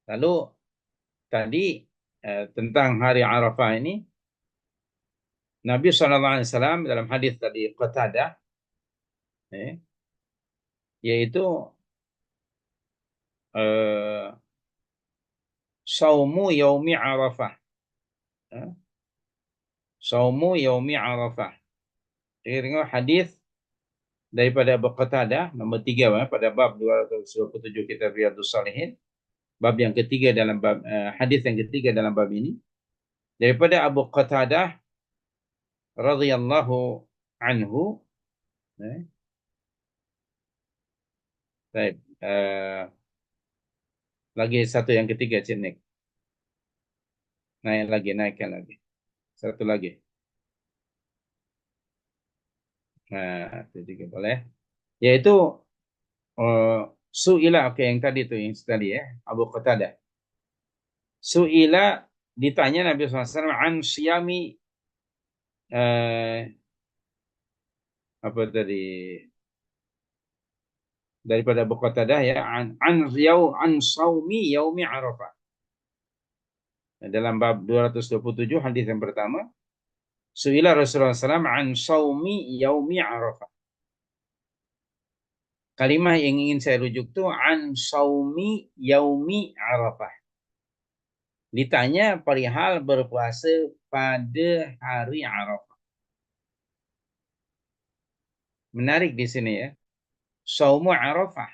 Lalu tadi tentang hari Arafah ini, Nabi SAW dalam hadis tadi Qatadah, yaitu eh, saumu yaumi Arafah. eh, Saumu yaumi Arafah. Jadi tengok hadis daripada Abu Qatadah nomor 3 pada bab 227 kitab Riyadhus Shalihin, bab yang ketiga dalam bab hadis yang ketiga dalam bab ini, daripada Abu Qatadah radhiyallahu anhu. eh, Baik, lagi satu yang ketiga Cik Nik. Naikkan lagi. Satu lagi. Nah, itu juga boleh. Yaitu su'ila, oke, yang tadi tu, yang tadi Abu Qatadah. Su'ila, ditanya Nabi SAW an siyami, eh, apa tadi, daripada Abu Qatadah ya, an saumi yaumi Arafah. Dalam bab 227 hadis yang pertama, su'ila Rasulullah SAW an saumi yaumi Arafah. Kalimah yang ingin saya rujuk tu an saumi yaumi Arafah. Ditanya perihal berpuasa pada hari Arafah. Menarik di sini ya. Saumu Arafah.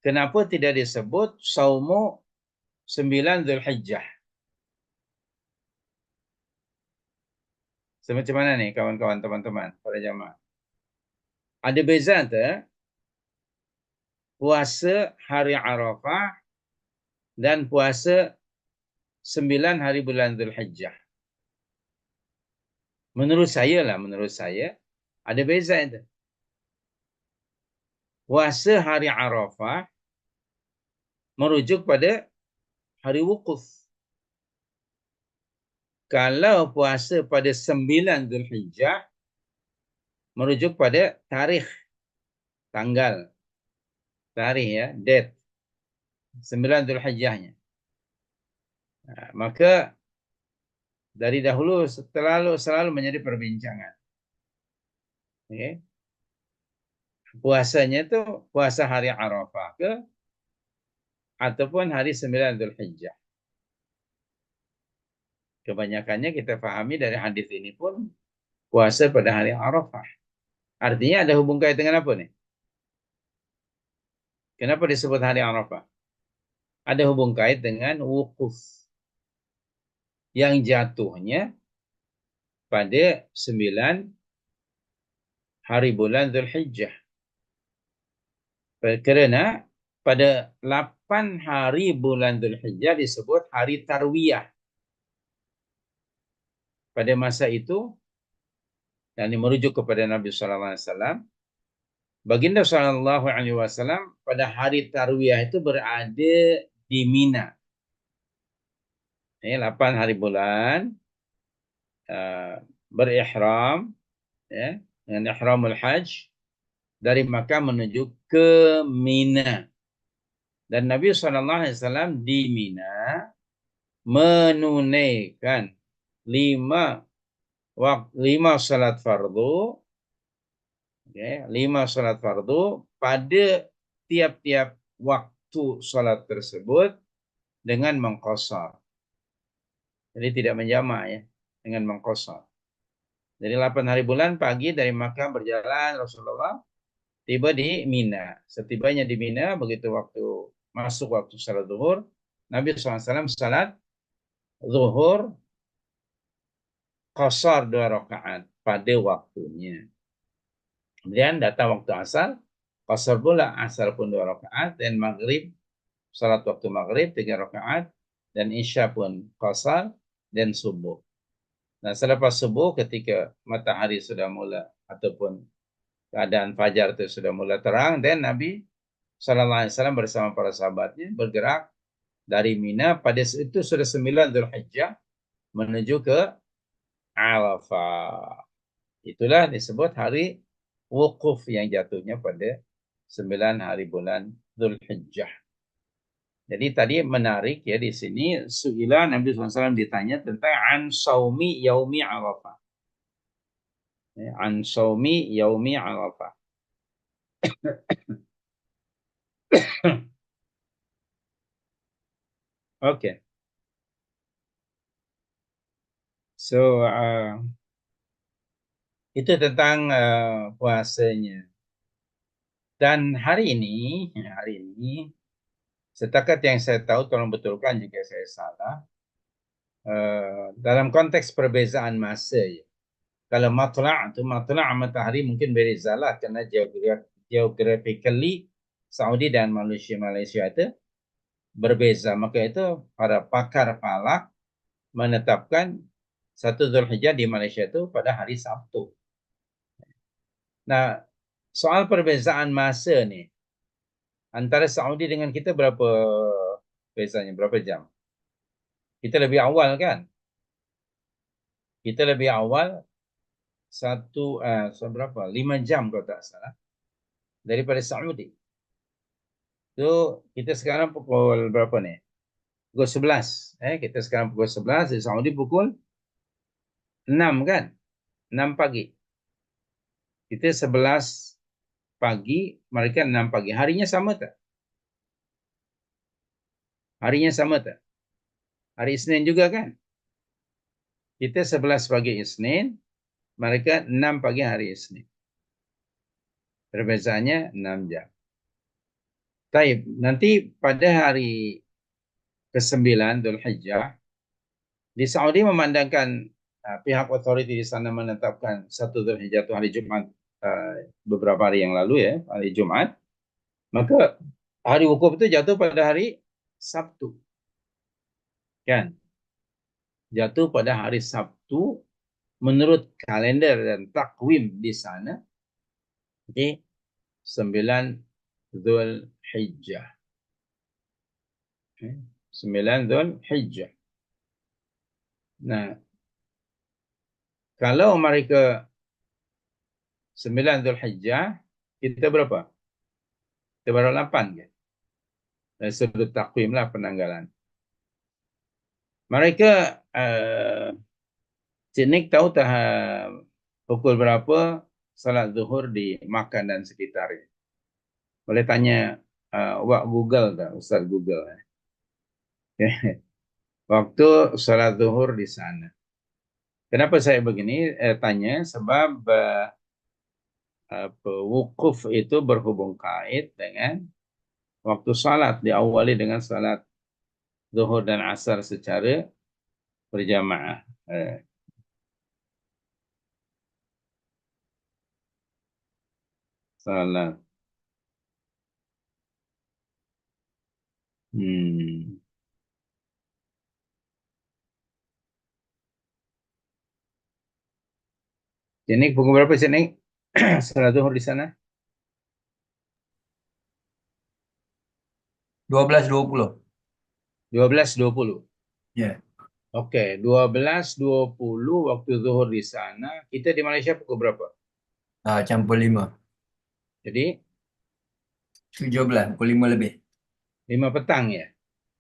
Kenapa tidak disebut saumu 9 Zulhijjah? Macam mana nih kawan-kawan, teman-teman, para jamaah? Ada beza tak puasa hari Arafah dan puasa 9 hari bulan Zulhijjah? Menurut saya ada beza itu. Puasa hari Arafah merujuk pada hari wukuf. Kalau puasa pada 9 Zulhijjah merujuk pada tarikh, tanggal, tarikh ya, date 9 Zulhijjahnya. Maka dari dahulu selalu menjadi perbincangan. Okay. Puasanya itu puasa hari Arafah ke ataupun hari 9 Zulhijjah. Kebanyakannya kita fahami dari hadis ini pun puasa pada hari Arafah. Artinya ada hubung kait dengan apa nih? Kenapa disebut hari Arafah? Ada hubung kait dengan wukuf yang jatuhnya pada 9 hari bulan Zulhijjah. Kerana pada 8 hari bulan Zulhijjah disebut hari Tarwiyah. Pada masa itu, yang merujuk kepada Nabi SAW, Baginda SAW pada hari Tarwiyah itu berada di Mina. 8 hari bulan berihram dengan ihramul hajj dari Makkah menuju ke Mina. Dan Nabi SAW di Mina menunaikan 5 salat fardu, 5 salat fardu pada tiap-tiap waktu salat tersebut dengan mengqasar. Jadi tidak menjamak ya, dengan mengqasar. Jadi 8 hari bulan pagi dari Makkah berjalan Rasulullah tiba di Mina. Setibanya di Mina, begitu masuk waktu salat zuhur, Nabi SAW salat zuhur qasar 2 rakaat pada waktunya. Kemudian datang waktu asar, qasar pula asar pun 2 rakaat, dan maghrib, salat waktu maghrib 3 rakaat, dan isya pun qasar, dan subuh. Nah, selepas subuh ketika matahari sudah mula ataupun keadaan fajar itu sudah mula terang, dan Nabi SAW bersama para sahabatnya bergerak dari Mina pada itu sudah 9 Zulhijjah menuju ke Arafah. Itulah disebut hari wukuf yang jatuhnya pada 9 hari bulan Zulhijjah. Jadi tadi menarik ya di sini suila Nabi SAW ditanya tentang an saumi yaumi Arafah. Ya, an saumi yaumi Arafah. Oke. So itu tentang puasanya. Dan hari ini setakat yang saya tahu, tolong betulkan jika saya salah. Dalam konteks perbezaan masa ya. Kalau matla' matahari mungkin berezalah kerana geographically Saudi dan Malaysia itu berbeza. Maka itu para pakar falak menetapkan 1 Zulhijjah di Malaysia itu pada hari Sabtu. Nah, soal perbezaan masa ni antara Saudi dengan kita berapa bezanya? Berapa jam? Kita lebih awal kan? Kita lebih awal berapa? 5 jam kalau tak salah daripada Saudi. So, kita sekarang pukul berapa ni? Pukul 11. Kita sekarang pukul 11, di Saudi pukul 6 kan? 6 pagi. Kita 11 pagi, mereka 6 pagi. Harinya sama tak? Harinya sama tak? Hari Isnin juga kan? Kita 11 pagi Isnin, mereka 6 pagi hari Isnin. Perbezaannya 6 jam. Taib, nanti pada hari ke-9 Dzulhijjah, di Saudi memandangkan pihak otoriti di sana menetapkan 1 Dzulhijjah itu hari Jumaat beberapa hari yang lalu ya, hari Jumaat. Maka hari wukuf itu jatuh pada hari Sabtu. Kan? Jatuh pada hari Sabtu menurut kalender dan takwim di sana. Jadi 9 Dzulhijjah. 9 Dzulhijjah. Nah, kalau mereka 9 Dzulhijjah, kita berapa? Kita baru 8 kan? Dari sudut takwim lah penanggalan. Mereka, Cik Nik tahu tak pukul berapa salat zuhur di Makkah dan sekitarnya? Boleh tanya Wak Google tak, Ustaz Google. Waktu salat zuhur di sana. Kenapa saya begini tanya? Sebab wukuf itu berhubung kait dengan waktu salat, diawali dengan salat zuhur dan asar secara berjamaah. Salat. Cik Nik, pukul berapa Cik Nik? Salat zuhur di sana? 12.20. 12.20. Ya. Okey, 12.20 waktu zuhur di sana. Kita di Malaysia pukul berapa? Campur 5. Jadi 17, pukul 5 lebih. 5 petang ya?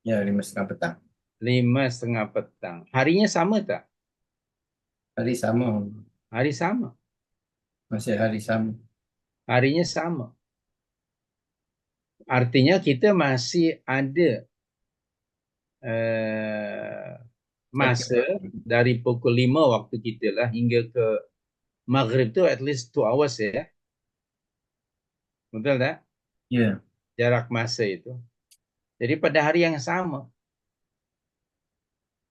Ya, 5:30 petang. 5:30 petang. Harinya sama tak? Hari sama. Hari sama. Masih hari sama. Harinya sama. Artinya kita masih ada masa dari pukul 5 waktu kita lah hingga ke Maghrib tu at least 2 hours ya. Betul tak? Ya. Jarak masa itu. Jadi pada hari yang sama.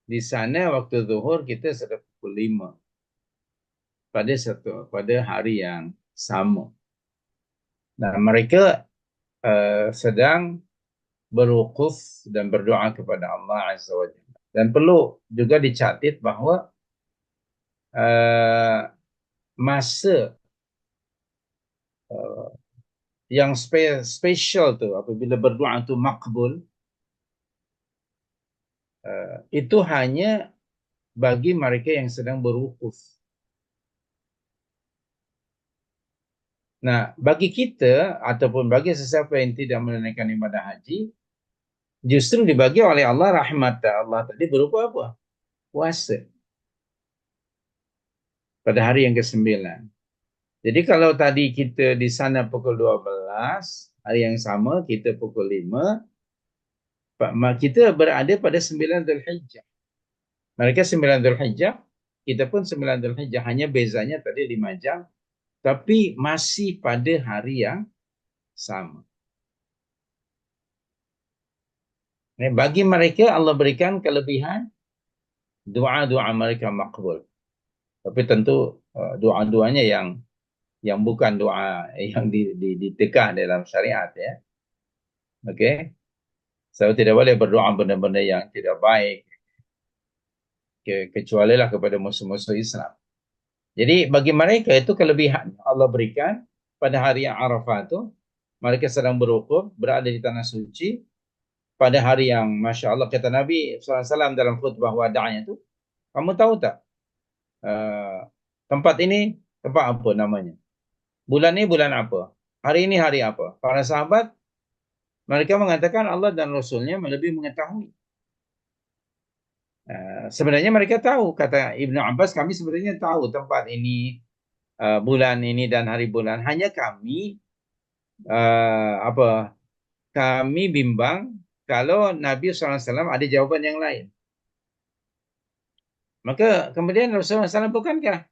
Di sana waktu zuhur kita sudah pukul 5. Pada hari yang sama. Nah, mereka sedang berwukuf dan berdoa kepada Allah Azza wa Jalla. Dan perlu juga dicatat bahawa masa yang spesial tu apabila berdoa itu makbul, itu hanya bagi mereka yang sedang berwukuf. Nah, bagi kita ataupun bagi sesiapa yang tidak menunaikan ibadah haji, justru dibagi oleh Allah rahmat Allah tadi berupa apa? Puasa pada hari yang ke-9. Jadi kalau tadi kita di sana pukul 12, hari yang sama kita pukul 5, kita berada pada 9 Zulhijjah. Mereka 9 Zulhijjah, kita pun 9 Zulhijjah, hanya bezanya tadi 5 jam, tapi masih pada hari yang sama. Bagi mereka Allah berikan kelebihan doa-doa mereka makbul. Tapi tentu doa-doanya yang bukan doa yang ditekah dalam syariat ya. Okey. So tidak boleh berdoa benda-benda yang tidak baik kecuali lah kepada musuh-musuh Islam. Jadi bagi mereka itu kelebihan Allah berikan pada hari yang Arafah itu, mereka sedang berwukuf berada di tanah suci pada hari yang Masya Allah kata Nabi SAW dalam khutbah wada'nya itu, kamu tahu tak tempat ini tempat apa namanya? Bulan ini bulan apa? Hari ini hari apa? Para sahabat mereka mengatakan Allah dan Rasulnya lebih mengetahui. Sebenarnya mereka tahu, kata Ibnu Abbas, kami sebenarnya tahu tempat ini, bulan ini dan hari bulan. Hanya kami kami bimbang kalau Nabi SAW ada jawaban yang lain. Maka kemudian Rasulullah SAW, bukankah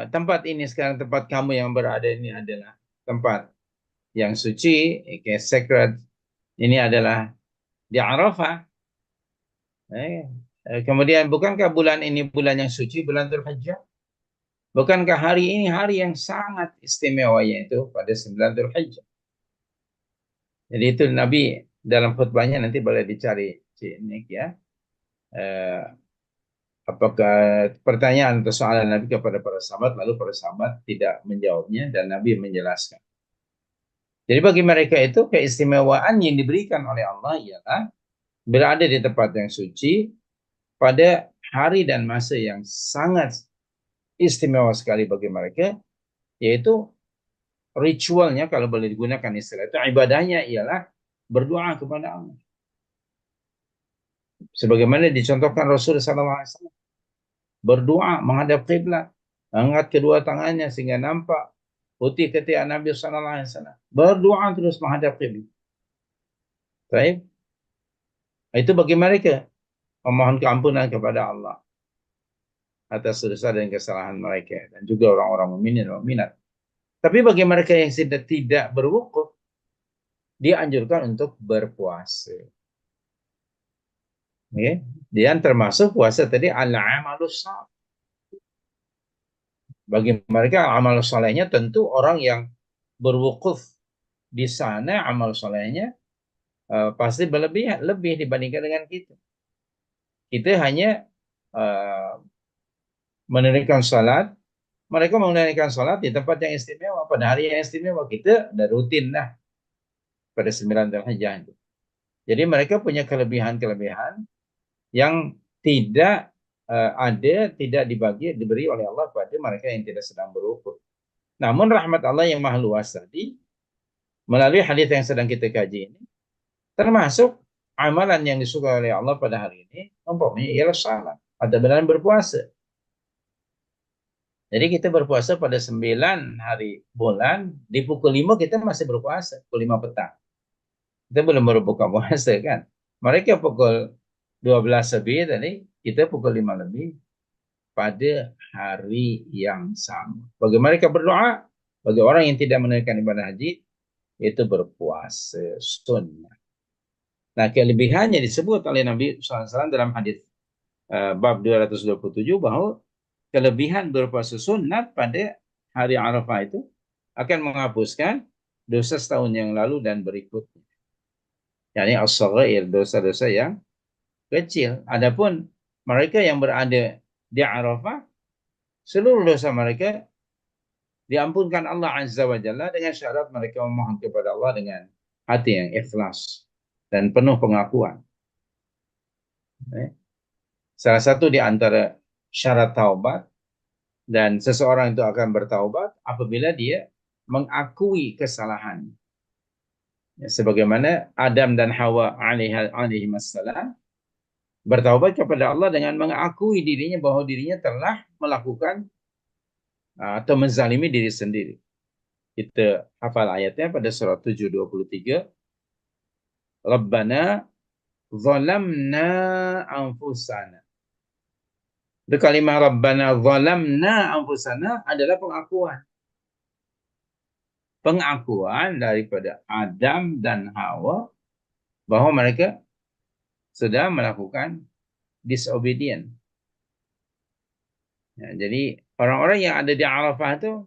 tempat ini sekarang tempat kamu yang berada ini adalah tempat yang suci, sacred, ini adalah di Arafah. Kemudian bukankah bulan ini bulan yang suci, bulan Dzulhijjah? Bukankah hari ini hari yang sangat istimewa, yaitu pada 9 Dzulhijjah? Jadi itu Nabi dalam khutbahnya, nanti boleh dicari Cik Nik ya. Apakah pertanyaan atau soalan Nabi kepada para sahabat, lalu para sahabat tidak menjawabnya dan Nabi menjelaskan. Jadi bagi mereka itu keistimewaan yang diberikan oleh Allah ialah berada di tempat yang suci pada hari dan masa yang sangat istimewa sekali bagi mereka, yaitu ritualnya, kalau boleh digunakan istilah itu, ibadahnya ialah berdoa kepada Allah. Sebagaimana dicontohkan Rasulullah SAW, berdoa menghadap kiblat, angkat kedua tangannya sehingga nampak putih ketiak Nabi SAW. Berdoa terus menghadap kiblat. Baik. Itu bagi mereka memohon keampunan kepada Allah atas dosa dan kesalahan mereka, dan juga orang-orang mukminin dan mukminat. Tapi bagi mereka yang tidak berwukuf, dianjurkan untuk berpuasa. Okay. Dan termasuk puasa tadi al-amalus salih. Bagi mereka amal solehnya tentu orang yang berwukuf di sana, amal solehnya pasti lebih dibandingkan dengan kita. Kita hanya menunaikan salat, mereka menunaikan salat di tempat yang istimewa pada hari yang istimewa. Kita dah rutin dah pada 9 Dzulhijjah itu. Jadi mereka punya kelebihan-kelebihan yang tidak tidak diberi oleh Allah kepada mereka yang tidak sedang berwukuf. Namun rahmat Allah yang maha luas tadi, melalui hadis yang sedang kita kaji ini, termasuk amalan yang disukai oleh Allah pada hari ini, umpamanya ialah salat atau benar berpuasa. Jadi kita berpuasa pada 9 hari bulan, di pukul 5 kita masih berpuasa, pukul 5 petang. Kita belum berbuka puasa kan. Mereka pukul 12 lebih tadi, kita pukul 5 lebih pada hari yang sama. Bagi mereka berdoa, bagi orang yang tidak menunaikan ibadah haji, itu berpuasa sunnah. Nah, kelebihannya disebut oleh Nabi SAW dalam hadis bab 227 bahwa kelebihan berpuasa sunat pada hari Arafah itu akan menghapuskan dosa setahun yang lalu dan berikutnya. Yani as-saghair, dosa-dosa yang kecil. Adapun mereka yang berada di Arafah, seluruh dosa mereka diampunkan Allah Azza wa Jalla dengan syarat mereka memohon kepada Allah dengan hati yang ikhlas dan penuh pengakuan. Salah satu di antara syarat taubat, dan seseorang itu akan bertaubat apabila dia mengakui kesalahan. Ya, sebagaimana Adam dan Hawa alaihi wassalam bertaubat kepada Allah dengan mengakui dirinya bahwa dirinya telah melakukan atau menzalimi diri sendiri. Kita hafal ayatnya pada surah 7:23. Rabbana zalamna anfusana. Itu kalimah Rabbana zalamna anfusana adalah pengakuan. Pengakuan daripada Adam dan Hawa bahwa mereka sudah melakukan disobedient. Ya, jadi orang-orang yang ada di Arafah itu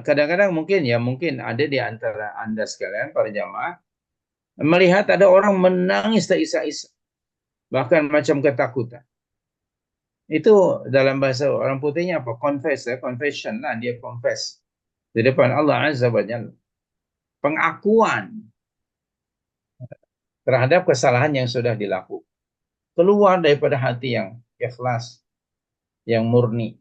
kadang-kadang mungkin ada di antara Anda sekalian para jamaah melihat ada orang menangis tak isa-isa, bahkan macam ketakutan. Itu dalam bahasa orang putihnya apa? Confession lah, dia confess di depan Allah Azza wa Jalla. Pengakuan terhadap kesalahan yang sudah dilakukan. Keluar daripada hati yang ikhlas, yang murni.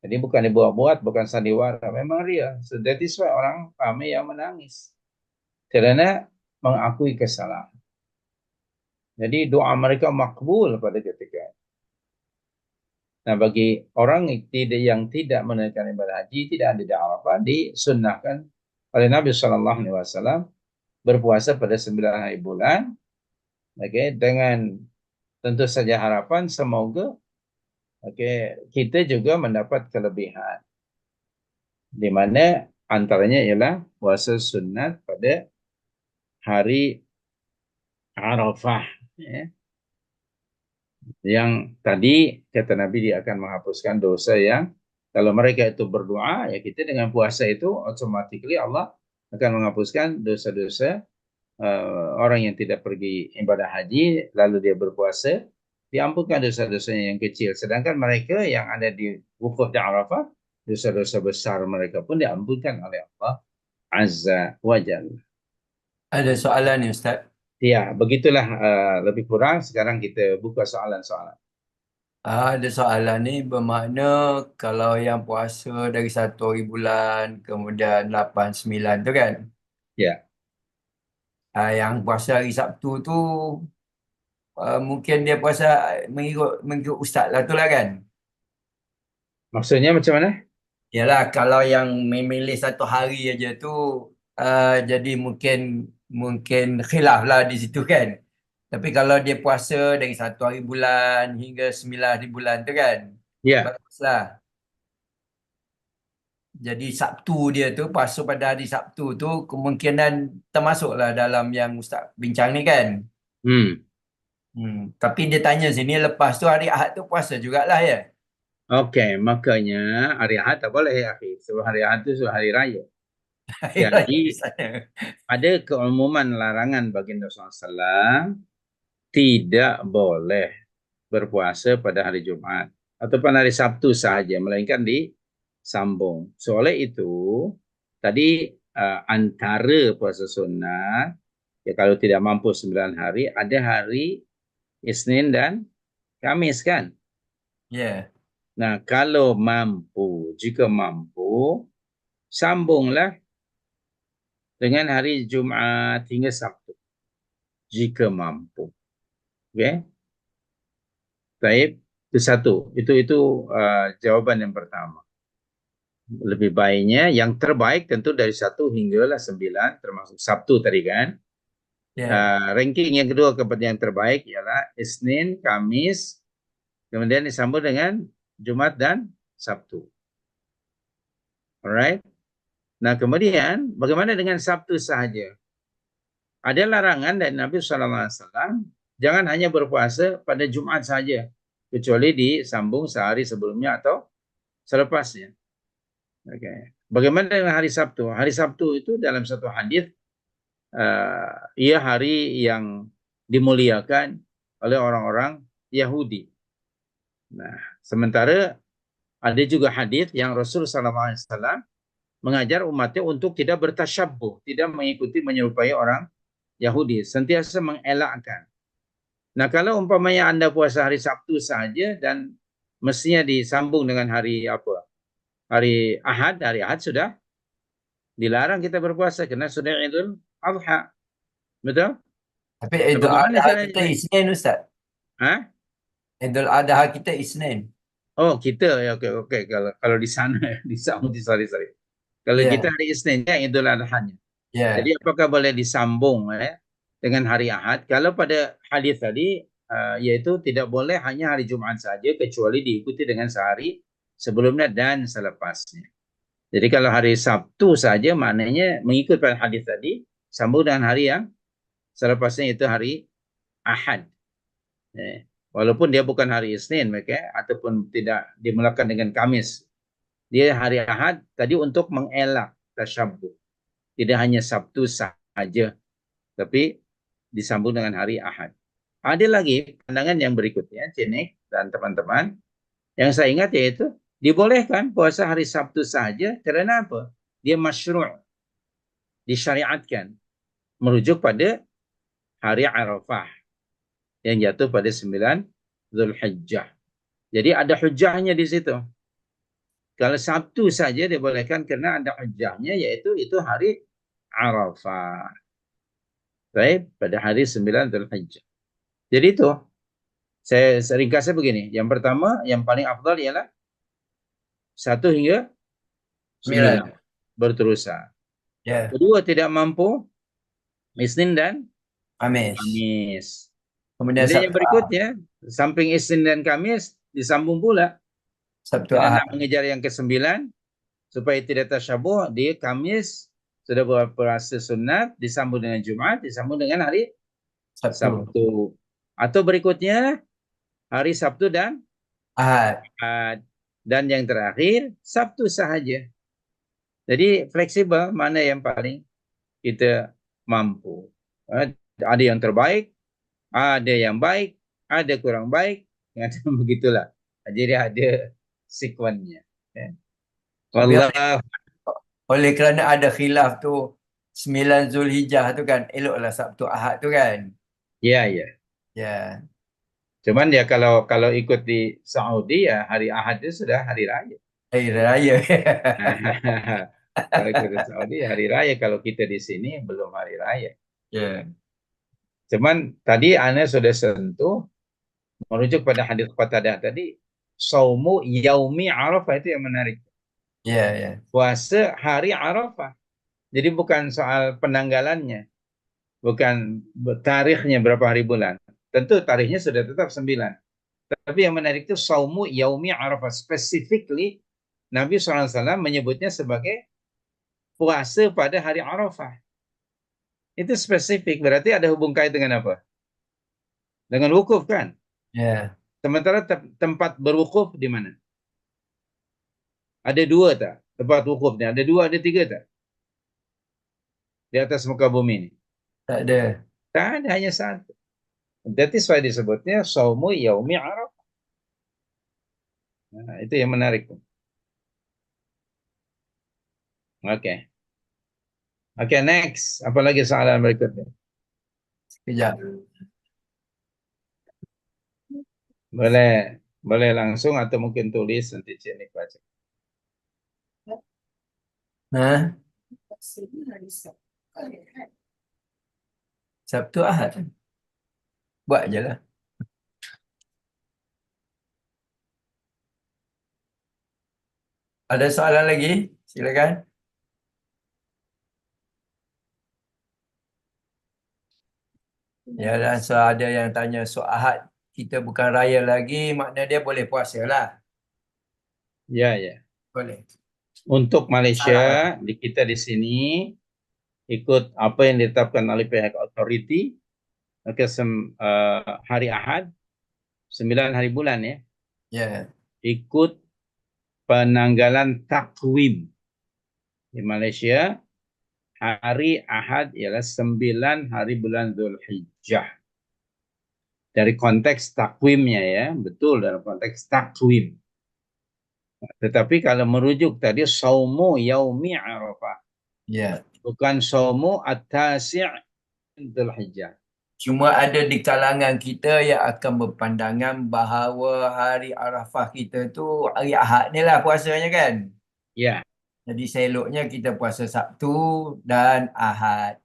Jadi bukan dibuat-buat, bukan sandiwara, memang real. So that is why orang ramai yang menangis. Kerana mengakui kesalahan. Jadi doa mereka makbul pada ketika itu. Nah, bagi orang yang tidak menunaikan ibadah haji, tidak ada di Arafah, disunnahkan oleh Nabi SAW berpuasa pada 9 hari bulan, dengan tentu saja harapan semoga kita juga mendapat kelebihan, di mana antaranya ialah puasa sunat pada hari Arafah. Yang tadi kata Nabi dia akan menghapuskan dosa yang kalau mereka itu berdoa, ya kita dengan puasa itu automatically Allah akan menghapuskan dosa-dosa orang yang tidak pergi ibadah haji lalu dia berpuasa, diampunkan dosa-dosanya yang kecil. Sedangkan mereka yang ada di wukuf di Arafah, dosa-dosa besar mereka pun diampunkan oleh Allah Azza wa Jalla. Ada soalan ni Ustaz. Ya, begitulah lebih kurang. Sekarang kita buka soalan-soalan. Ada soalan ni bermakna kalau yang puasa dari 1 hari bulan, kemudian 8, 9 tu kan. Ya, Yang puasa hari Sabtu tu mungkin dia puasa mengikut Ustaz lah tu lah kan. maksudnya macam mana? Yalah, kalau yang memilih 1 hari aja tu jadi mungkin mungkin khilaf lah di situ kan. Tapi kalau dia puasa dari 1 hari bulan hingga 9 hari bulan tu kan, Ya, baguslah. Jadi Sabtu dia tu, puasa pada hari Sabtu tu kemungkinan termasuklah dalam yang Ustaz bincang ni kan. hmm. Tapi dia tanya sini lepas tu hari Ahad tu puasa jugalah ya. Okey, makanya hari Ahad tak boleh ya, akhi. Sebab hari Ahad itu hari raya. Hari raya di Jadi sana. ada keumuman larangan baginda SAW tidak boleh berpuasa pada hari Jumaat ataupun hari Sabtu sahaja, melainkan disambung. Soalnya itu, tadi antara puasa sunat, ya kalau tidak mampu 9 hari, ada hari Isnin dan Kamis kan? Ya. Nah, kalau mampu, jika mampu, sambunglah dengan hari Jumaat hingga Sabtu. Jika mampu. Okey? Baik, itu satu. Itu jawapan yang pertama. Lebih baiknya, yang terbaik tentu dari 1 hinggalah 9, termasuk Sabtu tadi kan. Ya. Ranking yang kedua kepada yang terbaik ialah Isnin, Kamis, kemudian disambung dengan Jumat dan Sabtu. Alright? Nah, kemudian bagaimana dengan Sabtu sahaja? Ada larangan dari Nabi SAW, jangan hanya berpuasa pada Jumat saja, kecuali disambung sehari sebelumnya atau selepasnya. Okay. Bagaimana dengan hari Sabtu? Hari Sabtu itu dalam satu hadis, ia hari yang dimuliakan oleh orang-orang Yahudi. Nah, sementara ada juga hadis yang Rasulullah SAW mengajar umatnya untuk tidak bertasyabuh, tidak mengikuti menyerupai orang Yahudi, sentiasa mengelakkan. Nah, kalau umpamanya Anda puasa hari Sabtu saja dan mestinya disambung dengan hari apa? Hari Ahad sudah dilarang kita berpuasa kerana sudah Idul Adha. Betul? Tapi Nah, Idul bagaimana Adha kita caranya? Isnin Ustaz. Hah? Idul Adha kita Isnin. Oh, kita ya, oke oke. Kalau di sana di Saudi, sorry. Kalau kita Ya, hari Isninnya Idul Adha-nya. Jadi ya. apakah boleh disambung dengan hari Ahad? Kalau pada hadis tadi yaitu tidak boleh hanya hari Jumat saja kecuali diikuti dengan sehari sebelumnya dan selepasnya. Jadi kalau hari Sabtu saja maknanya mengikut pada hadis tadi sambung dengan hari yang selepasnya itu hari Ahad. Walaupun dia bukan hari Isnin mereka ataupun tidak dimulakan dengan Kamis. Dia hari Ahad tadi untuk mengelak tasyabbuh. Tidak hanya Sabtu saja tapi disambung dengan hari Ahad. Ada lagi pandangan yang berikutnya, Cinik dan teman-teman, yang saya ingat yaitu dibolehkan puasa hari Sabtu saja kerana apa? Dia masyru', disyariatkan, merujuk pada hari Arafah yang jatuh pada 9 Zulhijjah. Jadi ada hujahnya di situ. Kalau Sabtu saja dibolehkan kerana ada hujahnya yaitu itu hari Arafah. Baik, pada hari 9 Zulhijjah. Jadi itu saya ringkasnya begini. Yang pertama, yang paling afdal ialah 1 hingga 9 9. berterusan. Ya, Kedua, tidak mampu Isnin dan Khamis. Kamis. Kemudian Kemudian yang Sabtu Ahad. berikutnya, samping Isnin dan Kamis disambung pula Sabtu kerana Ahad. nak mengejar yang ke-9 supaya tidak tasyabuh di Kamis sudah berpuasa sunat disambung dengan Jumat disambung dengan hari Sabtu. Sabtu. Atau berikutnya hari Sabtu dan Ahad. Ahad. Dan yang terakhir Sabtu sahaja. Jadi fleksibel mana yang paling kita mampu. Ada yang terbaik, ada yang baik, ada kurang baik, begitulah. Jadi ada sekuennya. Tapi Wallah, oleh kerana ada khilaf tu 9 Zulhijjah tu kan, eloklah Sabtu Ahad tu kan. ya ya. Ya, Cuman ya kalau ikut di Saudi ya hari Ahad itu sudah hari raya. hari raya. Kalau ikut di Saudi ya hari raya. Kalau kita di sini belum hari raya. Ya, Cuman tadi Anda sudah sentuh merujuk pada hadis Qatadah tadi, saumu yaumi Arafah itu yang menarik. ya, ya. Puasa hari Arafah. Jadi bukan soal penanggalannya, bukan tarikhnya berapa hari bulan. Tentu tarikhnya sudah tetap 9. Tapi yang menarik itu saumu yaumi Arafah. Specifically Nabi SAW menyebutnya sebagai puasa pada hari Arafah. Itu spesifik, berarti ada hubung kait dengan apa? Dengan wukuf kan? Ya, Sementara tempat berwukuf di mana? Ada 2 tak? Tempat wukufnya ada 2, ada 3 tak? Di atas muka bumi ini. tak ada. Tak ada, hanya 1. That is why disebutnya saumu yaumi Arafah. Nah, itu yang menarik. Oke. Oke, next. Apa lagi soalan berikutnya? Sekejap. Boleh boleh langsung atau mungkin tulis nanti Cik Nik baca. Ha? Sabtu Ahad. Buat je lah. Ada soalan lagi? Silakan. Ya, dan so ada yang tanya Ahad kita bukan raya lagi, makna dia boleh puasa lah. Ya, ya. Boleh. Untuk Salah lah. Malaysia, di kita di sini ikut apa yang ditetapkan oleh pihak authority hari Ahad 9 hari bulan ya. Ya. Ikut penanggalan takwim di Malaysia hari Ahad ialah 9 hari bulan Zulhijjah. Dari konteks takwimnya ya, betul dalam konteks takwim. Tetapi kalau merujuk tadi saumu yaumi Arafah, Ya. bukan saumu at-tasi' Dzulhijjah. Cuma ada di kalangan kita yang akan berpandangan bahawa hari Arafah kita tu hari Ahad ni lah puasanya kan. Ya, Jadi seloknya kita puasa Sabtu dan Ahad.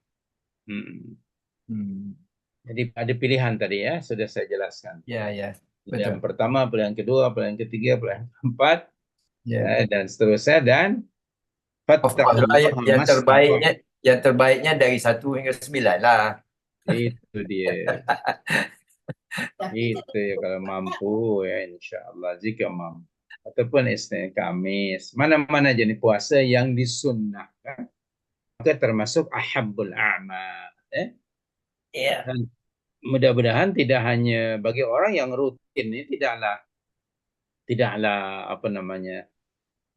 Hmm. Hmm. Jadi ada pilihan tadi ya, sudah saya jelaskan. Ya, ya. Pilihan Betul. pertama, pilihan kedua, pilihan ketiga, pilihan keempat, Ya. dan seterusnya. Dan Of course lah, fattaqullaha mastata'tum. yang terbaiknya dari 1 hingga 9 lah. Itu dia. Itu ya kalau mampu ya insya Allah jika mampu. Ataupun Isnin Kamis. Mana-mana jenis puasa yang disunnahkan. Maka termasuk ahabbul a'mal. Iya. Dan mudah-mudahan tidak hanya bagi orang yang rutin ini tidaklah apa namanya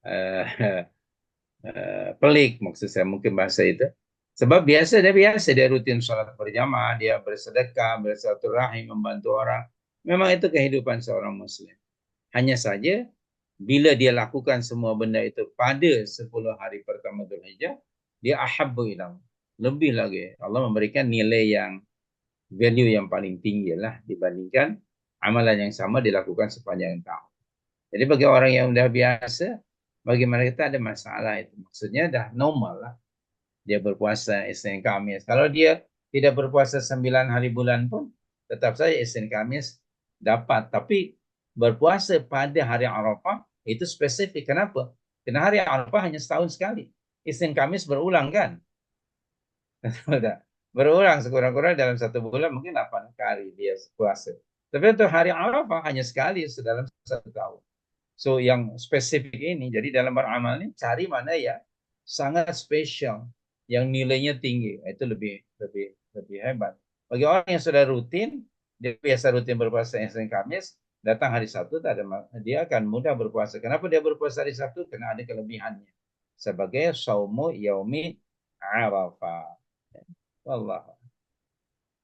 eh, pelik maksud saya mungkin bahasa itu. Sebab dia rutin sholat berjamaah, dia bersedekah, bersilaturahim, membantu orang. Memang itu kehidupan seorang muslim. Hanya saja bila dia lakukan semua benda itu pada 10 hari pertama Dzulhijjah, dia ahabbu ilallah. Lebih lagi Allah memberikan nilai yang value yang paling tinggi lah dibandingkan amalan yang sama dilakukan sepanjang tahun. Jadi bagi orang yang sudah biasa, bagi mereka ada masalah itu. Maksudnya dah normal lah. Dia berpuasa Isnin Kamis. Kalau dia tidak berpuasa 9 hari bulan pun, tetap saja Isnin Kamis dapat. Tapi berpuasa pada hari Arafah itu spesifik. Kenapa? Karena hari Arafah hanya setahun sekali. Isnin Kamis berulang kan? Berulang sekurang-kurang dalam 1 bulan mungkin 8 kali dia puasa. Tapi untuk hari Arafah hanya sekali dalam 1 tahun. So yang spesifik ini, jadi dalam beramal ini cari mana ya sangat spesial, yang nilainya tinggi, itu lebih lebih lebih hebat. Bagi orang yang sudah rutin, dia biasa rutin berpuasa Senin Kamis, datang hari Sabtu tak ada, dia akan mudah berpuasa. Kenapa dia berpuasa hari Sabtu? Karena ada kelebihannya sebagai saumu yaumi Arafah. Wallah.